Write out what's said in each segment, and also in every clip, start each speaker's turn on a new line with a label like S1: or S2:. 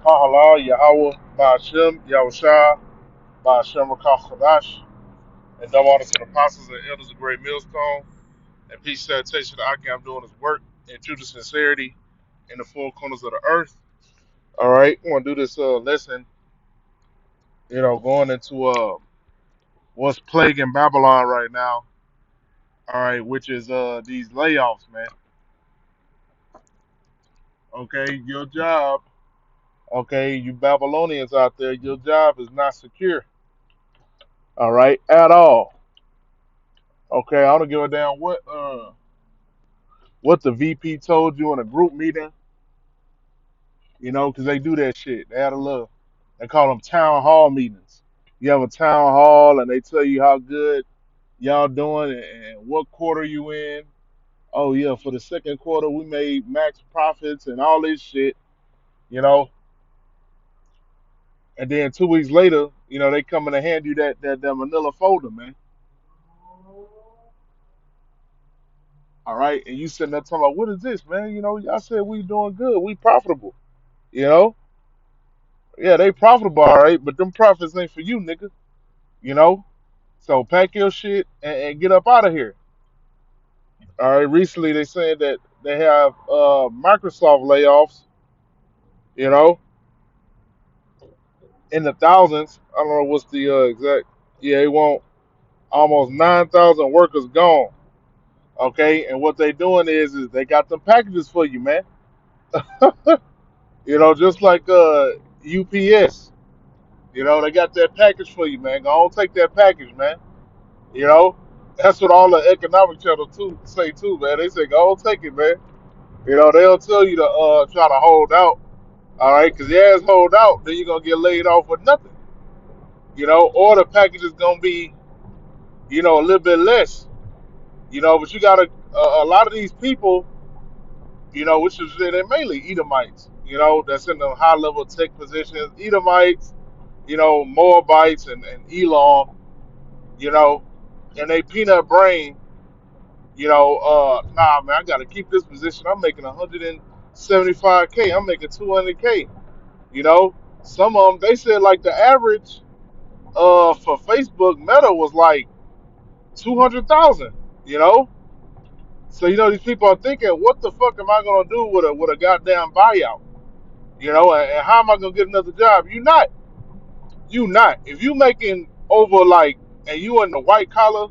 S1: Mahala, Yahweh, Ba'ashem, Yahushua, Ba'ashem Rakah Chadash, and double honor to the apostles and elders of Great Millstone, and peace and salutation to Aki. I'm doing his work in true to sincerity in the four corners of the earth. All right, we're going to do this lesson, going into what's plaguing Babylon right now, all right, which is these layoffs, man. Okay, your job, okay, you Babylonians out there, your job is not secure, all right, at all. Okay, I don't give a damn what the VP told you in a group meeting, because they do that shit. They had a little, they call them town hall meetings. You have a town hall and they tell you how good y'all doing and what quarter you in. Oh yeah, for the second quarter we made max profits and all this shit, you know. And then 2 weeks later, they come in and hand you that manila folder, man. All right, and you sitting there talking about what is this, man? Y'all said we doing good, we profitable, you know. Yeah, they profitable, all right, but them profits ain't for you, nigga. You know, so pack your shit and get up out of here. All right. Recently, they said that they have Microsoft layoffs. You know, in the thousands. I don't know what's the exact. Yeah, they want almost 9,000 workers gone. Okay, and what they doing is they got them packages for you, man. Just like UPS. They got that package for you, man. Go on, take that package, man. You know, that's what all the economic channels too say too, man. They say go on, take it, man. They'll tell you to try to hold out, all right? Because your ass hold out, then you're gonna get laid off with nothing, or the package is gonna be, a little bit less, But you got a lot of these people, which is they're mainly Edomites, that's in the high level tech positions. Edomites, Moabites and Elam, you know, and they peanut brain, nah, man, I got to keep this position. I'm making 175K. I'm making 200K. You know, some of them they said like the average for Facebook Meta was like 200,000. You know, so these people are thinking, what the fuck am I gonna do with a goddamn buyout? And how am I gonna get another job? You not. If you making over like, and you in the white collar,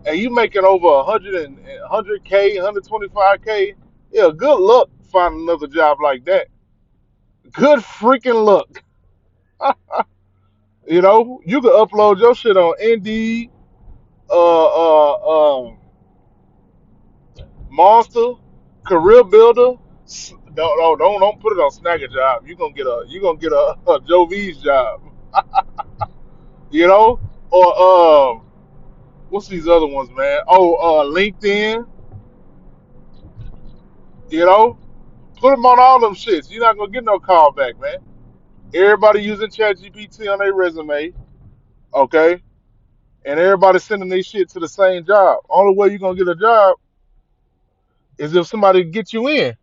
S1: and you making over 100K, 125K, yeah, good luck finding another job like that. Good freaking luck. You can upload your shit on Indeed, Monster, Career Builder. Don't put it on Snagger job. You gonna get a Joe V's job. You know, or what's these other ones, man? Oh, LinkedIn. You know, put them on all them shits. You're not gonna get no call back, man. Everybody using ChatGPT on their resume, okay? And everybody sending their shit to the same job. Only way you're gonna get a job is if somebody get you in.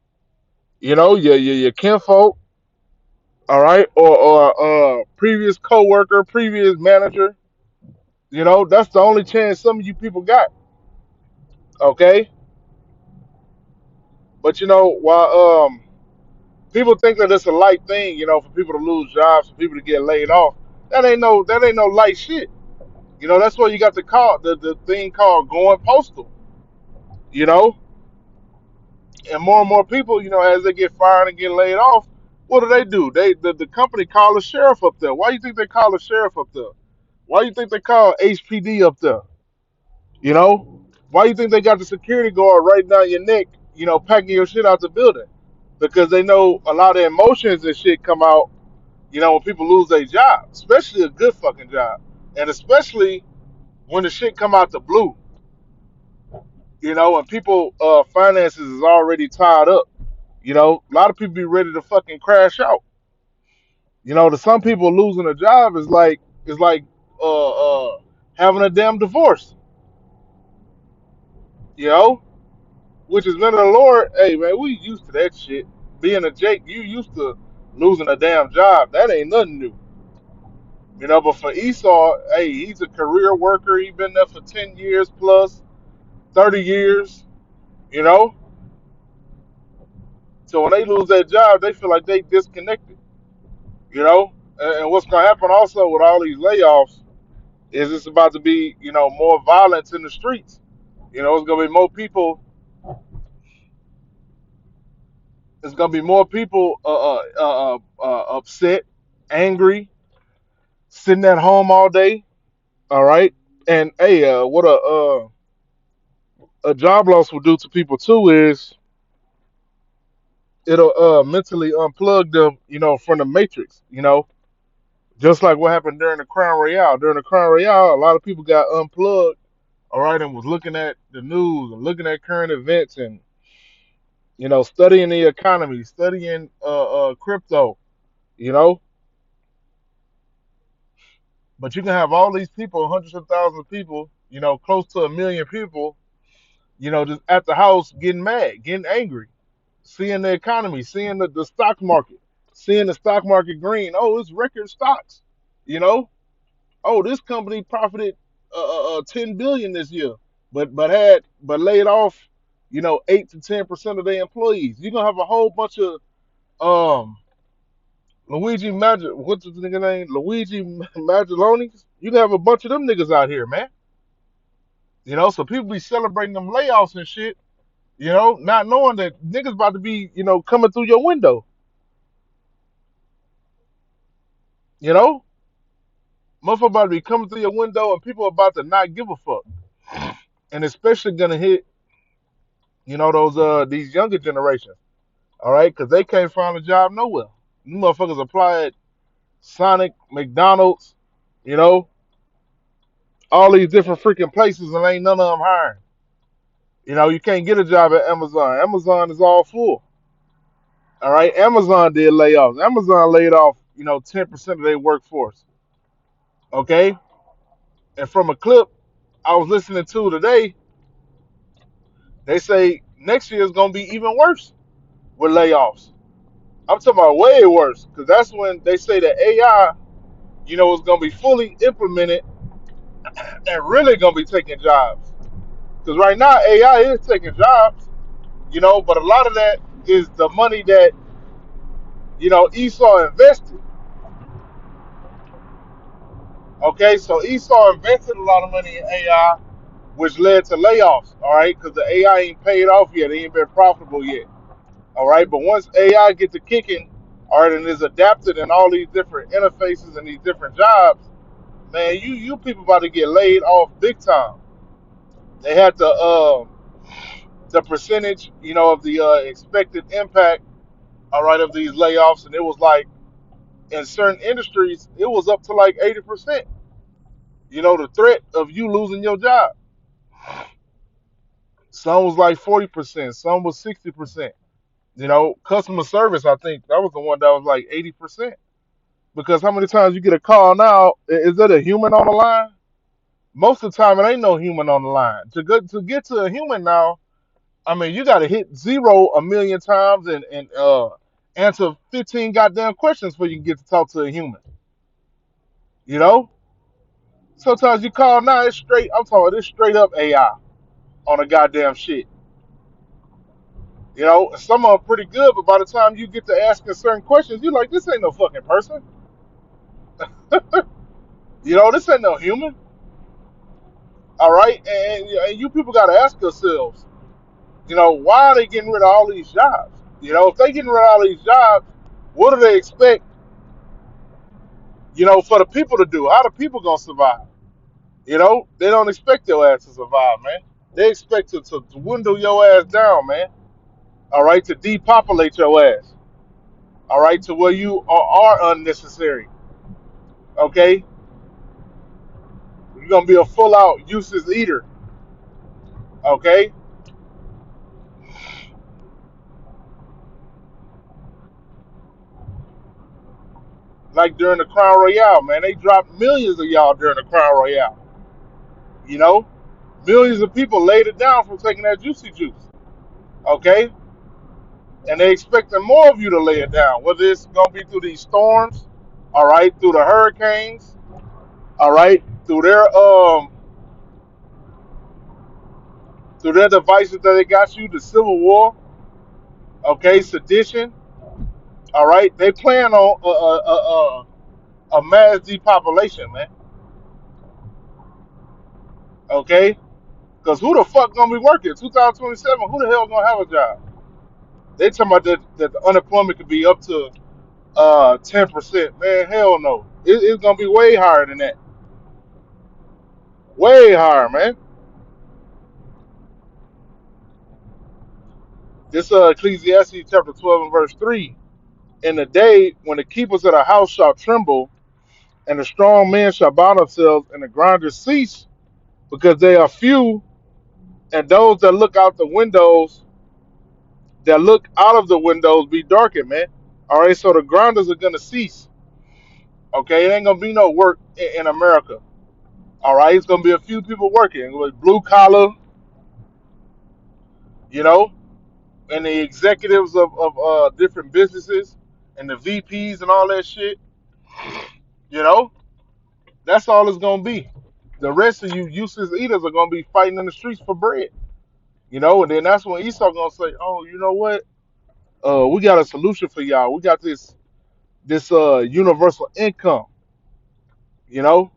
S1: Your kinfolk, all right, or previous coworker, previous manager. That's the only chance some of you people got. Okay, but while people think that it's a light thing, for people to lose jobs, for people to get laid off, that ain't no light shit. That's why you got the thing called going postal. You know, and more people, as they get fired and get laid off, what do? The company call the sheriff up there. Why you think they call the sheriff up there? Why you think they call HPD up there? You know? Why you think they got the security guard right down your neck, packing your shit out the building? Because they know a lot of emotions and shit come out, when people lose their job, especially a good fucking job. And especially when the shit come out the blue, and people finances is already tied up. A lot of people be ready to fucking crash out. To some people losing a job is like having a damn divorce, you know? Which is men of the Lord. Hey man, we used to that shit. Being a Jake, you used to. Losing a damn job, that ain't nothing new. But for Esau, hey, he's a career worker. He's been there for 10 years plus, 30 years, you know? So when they lose that job, they feel like they disconnected, you know? And what's going to happen also with all these layoffs is it's about to be, more violence in the streets. It's going to be more people, it's going to be more people upset, angry, sitting at home all day, all right? And hey, what a job loss will do to people too is it'll mentally unplug them, from the matrix, just like what happened during the Crown Royale. During the Crown Royale, a lot of people got unplugged, all right, and was looking at the news and looking at current events and studying the economy, studying crypto, you know. But you can have all these people, hundreds of thousands of people, close to a million people, just at the house getting mad, getting angry, seeing the economy, seeing the stock market, seeing the stock market green. Oh, it's record stocks, you know. Oh, this company profited 10 billion this year, but laid off, 8 to 10% of their employees. You're gonna have a whole bunch of Luigi Mag what's the nigga name? Luigi Magelloni's. You can have a bunch of them niggas out here, man. So people be celebrating them layoffs and shit, not knowing that niggas about to be, coming through your window. You know, motherfucker about to be coming through your window, and people about to not give a fuck, and especially gonna hit, those these younger generations. All right, because they can't find a job nowhere. You motherfuckers apply at Sonic, McDonald's, you know, all these different freaking places, and ain't none of them hiring. You can't get a job at Amazon. Amazon is all full. All right, Amazon did layoffs. Amazon laid off, 10% of their workforce. Okay, and from a clip I was listening to today, they say next year is gonna be even worse with layoffs. I'm talking about way worse, because that's when they say that AI, is gonna be fully implemented and really gonna be taking jobs. Because right now AI is taking jobs, but a lot of that is the money that Esau invested. Okay, so Esau invested a lot of money in AI, which led to layoffs. All right, because the AI ain't paid off yet; it ain't been profitable yet. All right, but once AI gets to kicking, all right, and is adapted in all these different interfaces and these different jobs, man, you people about to get laid off big time. They had the percentage, of the expected impact, all right, of these layoffs, and it was like in certain industries, it was up to like 80%. The threat of you losing your job. Some was like 40%, some was 60%. Customer service, I think that was the one that was like 80%. Because how many times you get a call now? Is that a human on the line? Most of the time, it ain't no human on the line. To get to a human now, I mean, you got to hit zero a million times and answer 15 goddamn questions before you can get to talk to a human. You know, sometimes you call now, it's straight. I'm talking about this straight up AI on a goddamn shit. Some of them pretty good, but by the time you get to asking certain questions, you're like, this ain't no fucking person. This ain't no human. All right, and you people got to ask yourselves, why are they getting rid of all these jobs? If they getting rid of all these jobs, what do they expect, for the people to do? How the people gonna survive? They don't expect your ass to survive, man. They expect to window your ass down, man. All right, to depopulate your ass. All right, to where you are unnecessary. Okay, you're gonna be a full out useless eater. Okay, like during the Crown Royale, man, they dropped millions of y'all during the Crown Royale. You know, millions of people laid it down from taking that juicy juice. Okay, and they expecting more of you to lay it down. Whether it's gonna be through these storms, all right, through the hurricanes, all right, through their devices that they got you, the Civil War, okay, sedition, all right. They plan on a mass depopulation, man. Okay, because who the fuck gonna be working 2027? Who the hell gonna have a job? They talking about that the unemployment could be up to 10%. Man, hell no. It's gonna be way higher than that. Way higher, man. This Ecclesiastes chapter 12 and verse 3. In the day when the keepers of the house shall tremble, and the strong men shall bow themselves, and the grinders cease, because they are few, and those that look out of the windows be darkened, man. All right, so the grinders are gonna cease. Okay, it ain't gonna be no work in America. All right, it's gonna be a few people working with blue collar, you know, and the executives of different businesses and the VPs and all that shit, you know, that's all it's gonna be. The rest of you useless eaters are gonna be fighting in the streets for bread, you know, and then that's when Esau gonna say, "Oh, you know what? We got a solution for y'all. We got this universal income, you know,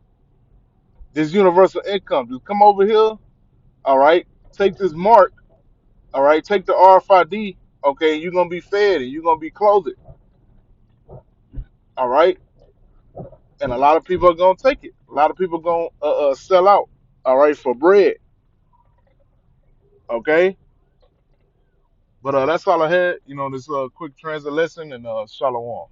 S1: this universal income. Just come over here, all right, take this mark, all right, take the RFID, okay, you're gonna be fed and you're gonna be clothed, all right." And a lot of people are gonna take it. A lot of people gonna sell out, all right, for bread, okay. But that's all I had. You know, this quick transit lesson and shalom.